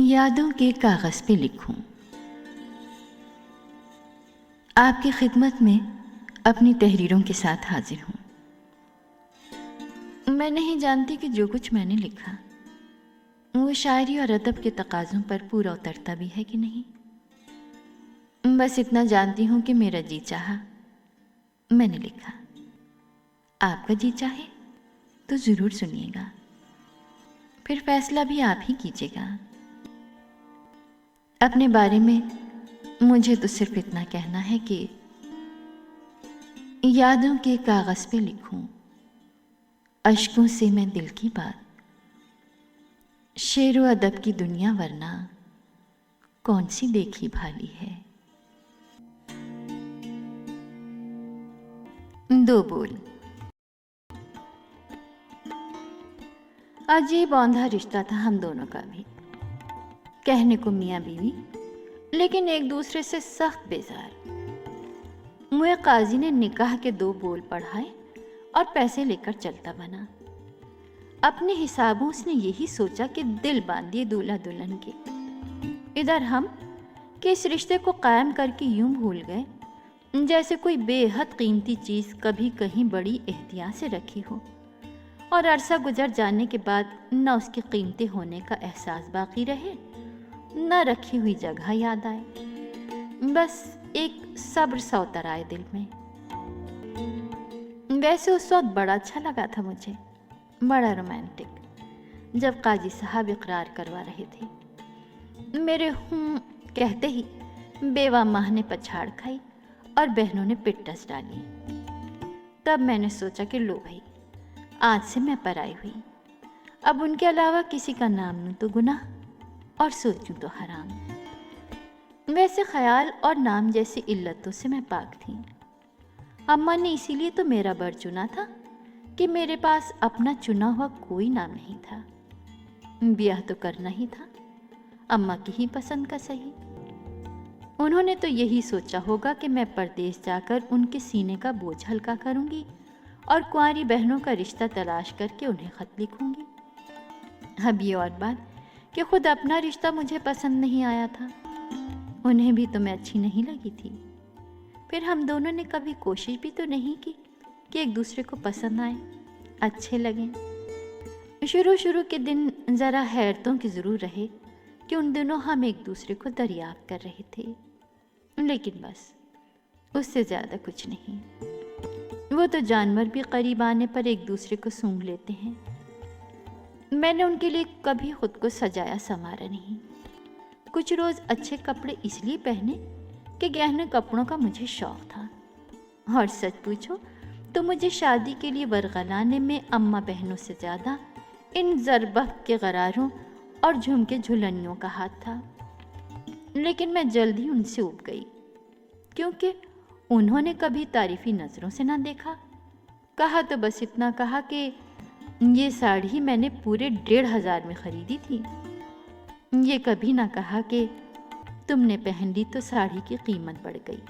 یادوں کے کاغذ پہ لکھوں۔ آپ کی خدمت میں اپنی تحریروں کے ساتھ حاضر ہوں۔ میں نہیں جانتی کہ جو کچھ میں نے لکھا وہ شاعری اور ادب کے تقاضوں پر پورا اترتا بھی ہے کہ نہیں۔ بس اتنا جانتی ہوں کہ میرا جی چاہا میں نے لکھا۔ آپ کا جی چاہے تو ضرور سنیے گا، پھر فیصلہ بھی آپ ہی کیجیے گا۔ اپنے بارے میں مجھے تو صرف اتنا کہنا ہے کہ یادوں کے کاغذ پہ لکھوں، اشکوں سے میں دل کی بات، شعر و ادب کی دنیا ورنہ کون سی دیکھی بھالی ہے۔ دو بول۔ عجیب اوندھا رشتہ تھا ہم دونوں کا بھی، کہنے کو میاں بیوی، لیکن ایک دوسرے سے سخت بیزار۔ مجھے قاضی نے نکاح کے 2 بول پڑھائے اور پیسے لے کر چلتا بنا۔ اپنے حسابوں اس نے یہی سوچا کہ دل باندھیے دولہا دلہن کے۔ ادھر ہم کہ اس رشتے کو قائم کر کے یوں بھول گئے جیسے کوئی بے حد قیمتی چیز کبھی کہیں بڑی احتیاط سے رکھی ہو، اور عرصہ گزر جانے کے بعد نہ اس کے قیمتی ہونے کا احساس باقی رہے، نہ رکھی ہوئی جگہ یاد آئے، بس ایک صبر سا اتر آئے دل میں۔ ویسے اس وقت بڑا اچھا لگا تھا مجھے، بڑا رومانٹک، جب قاضی صاحب اقرار کروا رہے تھے۔ میرے ہوں کہتے ہی بیوہ ماں نے پچھاڑ کھائی اور بہنوں نے پٹس ڈالی۔ تب میں نے سوچا کہ لو بھائی، آج سے میں پرائی ہوئی، اب ان کے علاوہ کسی کا نام لوں تو گناہ اور سوچوں تو حرام۔ ویسے خیال اور نام جیسی علتوں سے میں پاک تھی۔ اماں نے اسی لیے تو میرا بر چنا تھا کہ میرے پاس اپنا چنا ہوا کوئی نام نہیں تھا۔ بیاہ تو کرنا ہی تھا، اماں کی ہی پسند کا صحیح۔ انہوں نے تو یہی سوچا ہوگا کہ میں پردیس جا کر ان کے سینے کا بوجھ ہلکا کروں گی اور کنواری بہنوں کا رشتہ تلاش کر کے انہیں خط لکھوں گی۔ اب یہ اور بات کہ خود اپنا رشتہ مجھے پسند نہیں آیا تھا، انہیں بھی تو میں اچھی نہیں لگی تھی۔ پھر ہم دونوں نے کبھی کوشش بھی تو نہیں کی کہ ایک دوسرے کو پسند آئیں، اچھے لگیں۔ شروع کے دن ذرا حیرتوں کی ضرور رہے کہ ان دنوں ہم ایک دوسرے کو دریافت کر رہے تھے، لیکن بس اس سے زیادہ کچھ نہیں۔ وہ تو جانور بھی قریب آنے پر ایک دوسرے کو سونگھ لیتے ہیں۔ میں نے ان کے لیے کبھی خود کو سجایا سنوارا نہیں۔ کچھ روز اچھے کپڑے اس لیے پہنے کہ گہنے کپڑوں کا مجھے شوق تھا، اور سچ پوچھو تو مجھے شادی کے لیے ورغلانے میں اماں بہنوں سے زیادہ ان زربفت کے غراروں اور جھمکے جھلنیوں کا ہاتھ تھا۔ لیکن میں جلد ہی ان سے اُب گئی، کیونکہ انہوں نے کبھی تعریفی نظروں سے نہ دیکھا۔ کہا تو بس اتنا کہا کہ یہ ساڑی میں نے پورے 1500 میں خریدی تھی۔ یہ کبھی نہ کہا کہ تم نے پہن لی تو ساڑی کی قیمت بڑھ گئی۔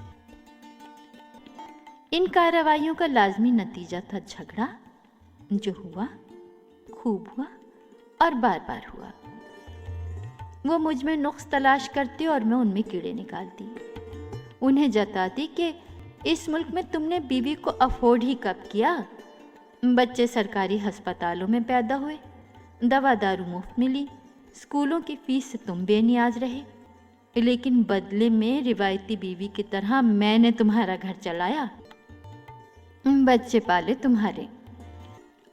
ان کارروائیوں کا لازمی نتیجہ تھا جھگڑا، جو ہوا، خوب ہوا اور بار بار ہوا۔ وہ مجھ میں نقص تلاش کرتے اور میں ان میں کیڑے نکالتی، انہیں جتاتی کہ اس ملک میں تم نے بیوی کو افورڈ ہی کب کیا؟ بچے سرکاری ہسپتالوں میں پیدا ہوئے، دوا دارو مفت ملی، اسکولوں کی فیس سے تم بے نیاز رہے، لیکن بدلے میں روایتی بیوی کی طرح میں نے تمہارا گھر چلایا، بچے پالے تمہارے،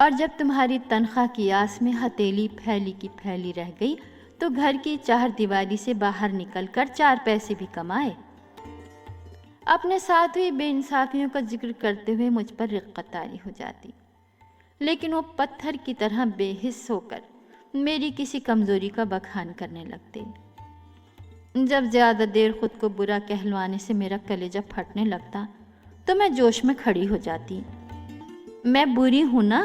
اور جب تمہاری تنخواہ کی آس میں ہتھیلی پھیلی کی پھیلی رہ گئی تو گھر کی 4 دیواری سے باہر نکل کر 4 پیسے بھی کمائے۔ اپنے ساتھ ہوئی بے انصافیوں کا ذکر کرتے ہوئے مجھ پر رقت طاری ہو جاتی، لیکن وہ پتھر کی طرح بے حس ہو کر میری کسی کمزوری کا بخان کرنے لگتے۔ جب زیادہ دیر خود کو برا کہلوانے سے میرا کلیجہ پھٹنے لگتا تو میں جوش میں کھڑی ہو جاتی۔ میں بری ہوں نا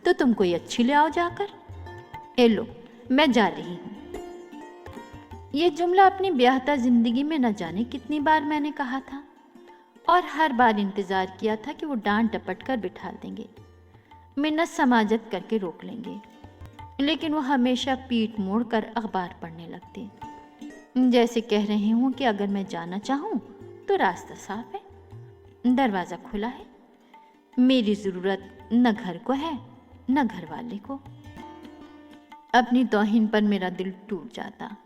تو تم کوئی اچھی لے آؤ جا کر، اے لو میں جا رہی ہوں۔ یہ جملہ اپنی بیاہتا زندگی میں نہ جانے کتنی بار میں نے کہا تھا، اور ہر بار انتظار کیا تھا کہ وہ ڈانٹ ڈپٹ کر بٹھا دیں گے، منت سماجت کر کے روک لیں گے۔ लेकिन वो हमेशा पीठ मोड़ कर अखबार पढ़ने लगते, जैसे कह रहे हूँ कि अगर मैं जाना चाहूँ तो रास्ता साफ है, दरवाज़ा खुला है। मेरी ज़रूरत न घर को है न घर वाले को। अपनी तौहीन पर मेरा दिल टूट जाता।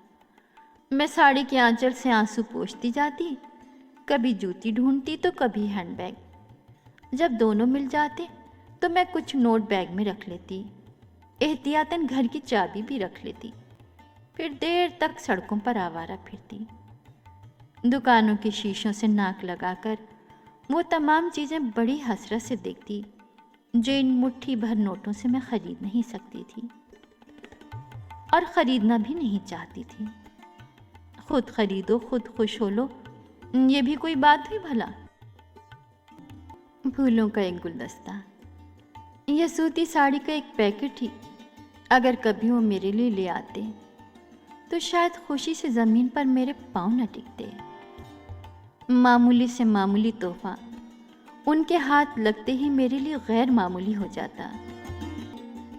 मैं साड़ी के आंचल से आंसू पोंछती जाती, कभी जूती ढूंढती तो कभी हैंडबैग। जब दोनों मिल जाते तो मैं कुछ नोट बैग में रख लेती, एहतियातन घर की चाबी भी रख लेती। फिर देर तक सड़कों पर आवारा फिरती, दुकानों के शीशों से नाक लगाकर वो तमाम चीज़ें बड़ी हसरत से देखती जो इन मुट्ठी भर नोटों से मैं खरीद नहीं सकती थी और ख़रीदना भी नहीं चाहती थी। खुद खरीदो खुद खुश हो लो, ये भी कोई बात हुई भला? फूलों का एक गुलदस्ता या सूती साड़ी का एक पैकेट ही अगर कभी वो मेरे लिए ले आते तो शायद खुशी से ज़मीन पर मेरे पाँव न टिकते। मामूली से मामूली तोहफा उनके हाथ लगते ही मेरे लिए गैर मामूली हो जाता,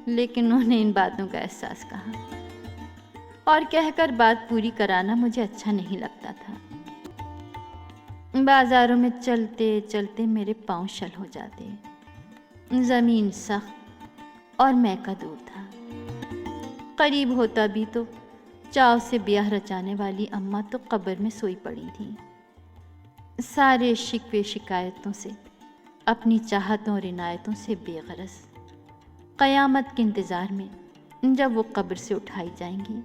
लेकिन उन्हें इन बातों का एहसास कहाँ, और कहकर बात पूरी कराना मुझे अच्छा नहीं लगता था। बाजारों में चलते चलते मेरे पाँव शल हो जाते। ज़मीन सख्त और मैका दूर था। करीब होता भी तो चाव से ब्याह रचाने वाली अम्मा तो कब्र में सोई पड़ी थी। सारे शिकवे शिकायतों से, अपनी चाहतों और इनायतों से बेगरज, क़यामत के इंतज़ार में जब वो कब्र से उठाई जाएंगी।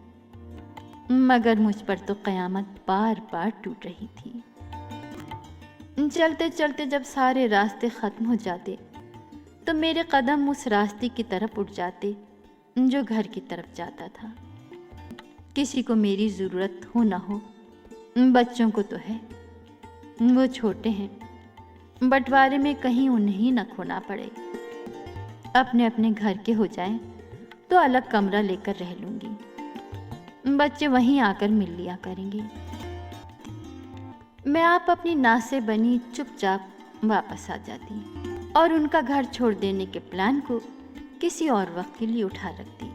मगर मुझ पर तो क़यामत बार बार टूट रही थी। चलते चलते जब सारे रास्ते ख़त्म हो जाते तो मेरे कदम उस रास्ते की तरफ उठ जाते जो घर की तरफ जाता था। किसी को मेरी ज़रूरत हो ना हो, बच्चों को तो है, वो छोटे हैं, बंटवारे में कहीं उन्हें न खोना पड़े। अपने अपने घर के हो जाएं तो अलग कमरा लेकर रह लूँगी, बच्चे वहीं आकर मिल लिया करेंगे। मैं आप अपनी नाज से बनी चुपचाप वापस आ जाती और उनका घर छोड़ देने के प्लान को किसी और वक्त के लिए उठा रखती।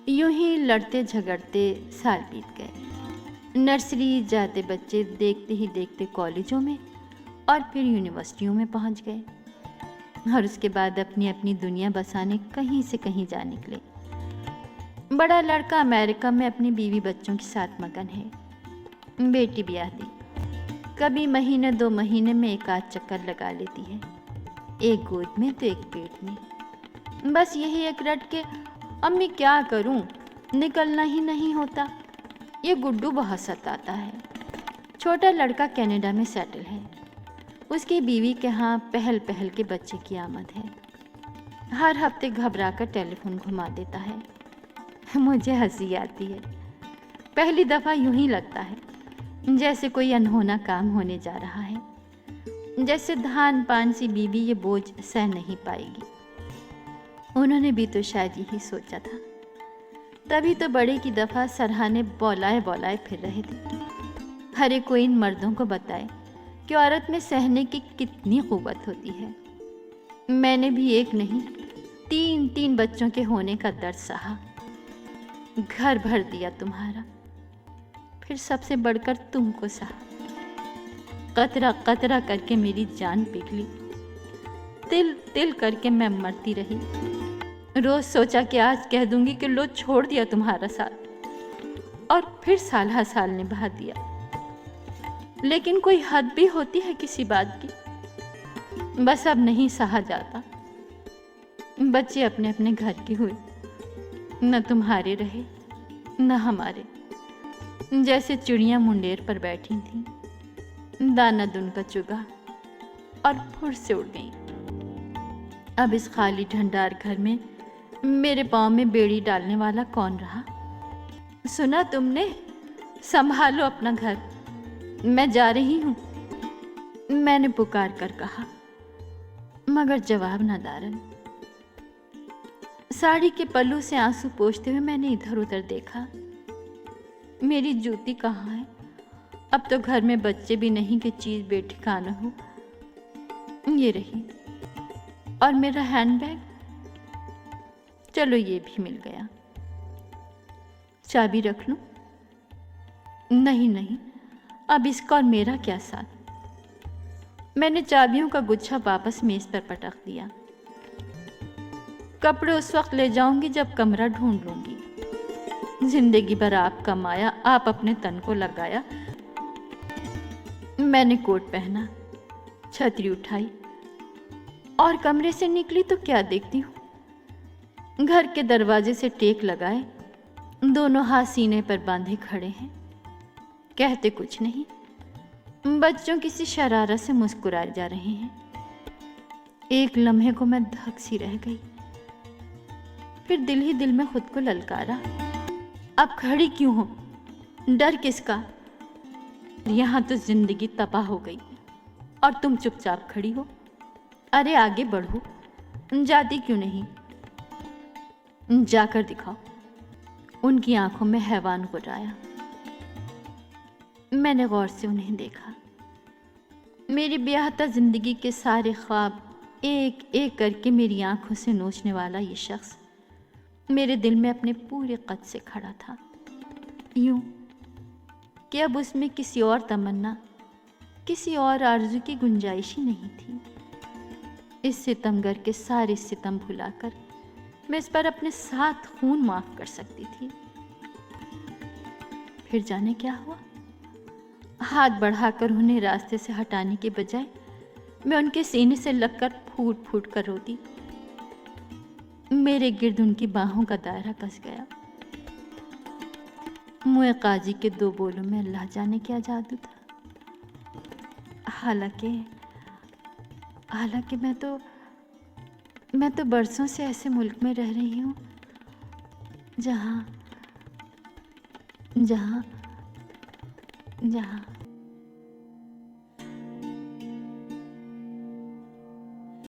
यूं ही लड़ते झगड़ते साल बीत गए। नर्सरी जाते बच्चे देखते ही देखते कॉलेजों में और फिर यूनिवर्सिटियों में पहुंच गए, और उसके बाद अपनी अपनी दुनिया बसाने कहीं से कहीं जा निकले। बड़ा लड़का अमेरिका में अपनी बीवी बच्चों के साथ मगन है। बेटी ब्याह दी, कभी महीने 2 महीने में एक आध चक्कर लगा लेती है, एक गोद में तो एक पेट में। बस यही एक रट के अम्मी क्या करूं, निकलना ही नहीं होता, ये गुड्डू बहुत सताता है। छोटा लड़का कनाडा में सेटल है, उसकी बीवी के यहाँ पहल पहल के बच्चे की आमद है। हर हफ्ते घबरा कर टेलीफोन घुमा देता है। मुझे हंसी आती है। पहली दफ़ा यूं ही लगता है जैसे कोई अनहोना काम होने जा रहा है, जैसे धान पान सी बीवी ये बोझ सह नहीं पाएगी। उन्होंने भी तो शायद यही सोचा था, तभी तो बड़े की दफ़ा सरहाने बौलाए बौलाए फिर रहे थे। हरे कोई इन मर्दों को बताए कि औरत में सहने की कितनी क़ुव्वत होती है। मैंने भी एक नहीं 3 बच्चों के होने का दर्द सहा, घर भर दिया तुम्हारा, फिर सबसे बढ़कर तुमको सहा। कतरा कतरा करके मेरी जान पिघली, तिल तिल करके मैं मरती रही। रोज सोचा कि आज कह दूंगी कि लो छोड़ दिया तुम्हारा साथ, और फिर साल साल निभा दिया। लेकिन कोई हद भी होती है किसी बात की। बस अब नहीं सहा जाता। बच्चे अपने अपने घर के हुए, न तुम्हारे रहे न हमारे। जैसे चिड़ियाँ मुंडेर पर बैठी थीं, दाना दुनका चुगा और फुर से उड़ गईं। अब इस खाली ढंढार घर में मेरे पाँव में बेड़ी डालने वाला कौन रहा? सुना तुमने? संभालो अपना घर, मैं जा रही हूँ, मैंने पुकार कर कहा, मगर जवाब न दारन। साड़ी के पल्लू से आंसू पोंछते हुए मैंने इधर उधर देखा। मेरी जूती कहाँ है? अब तो घर में बच्चे भी नहीं कि चीज़ बेठिकाना हो। ये रही, और मेरा हैंडबैग। चलो ये भी मिल गया। चाबी रख लूं? नहीं नहीं, अब इसका और मेरा क्या साथ। मैंने चाबियों का गुच्छा वापस मेज पर पटक दिया। कपड़े उस वक्त ले जाऊंगी जब कमरा ढूंढ लूंगी। जिंदगी भर आप कमाया, आप अपने तन को लगाया। मैंने कोट पहना, छतरी उठाई और कमरे से निकली तो क्या देखती हूँ, घर के दरवाजे से टेक लगाए दोनों हाथ सीने पर बांधे खड़े हैं। कहते कुछ नहीं, बच्चों किसी शरारत से मुस्कुराए जा रहे हैं। एक लम्हे को मैं धक सी रह गई, फिर दिल ही दिल में खुद को ललकारा, अब खड़ी क्यों हो, डर किसका? यहाँ तो जिंदगी तबाह हो गई और तुम चुपचाप खड़ी हो। अरे आगे बढ़ो, जाती क्यों नहीं? जाकर दिखाओ। उनकी आंखों में हैवान गुर्राया। मैंने गौर से उन्हें देखा। मेरी ब्याहता जिंदगी के सारे ख्वाब एक एक करके मेरी आंखों से नोचने वाला ये शख्स मेरे दिल में अपने पूरे कद से खड़ा था, यूं कि अब उसमें किसी और तमन्ना, किसी और आरज़ू की गुंजाइश ही नहीं थी। इस सितमगर के सारे सितम भुलाकर मैं इस पर अपने 7 खून माफ कर सकती थी। फिर जाने क्या हुआ, हाथ बढ़ाकर उन्हें रास्ते से हटाने के बजाय मैं उनके सीने से लगकर फूट फूट कर रोती। मेरे गिर्द उनकी बाहों का दायरा कस गया। मुए काजी के 2 बोलों में अल्लाह जाने क्या जादू था। हालांकि मैं तो बरसों से ऐसे मुल्क में रह रही हूँ जहाँ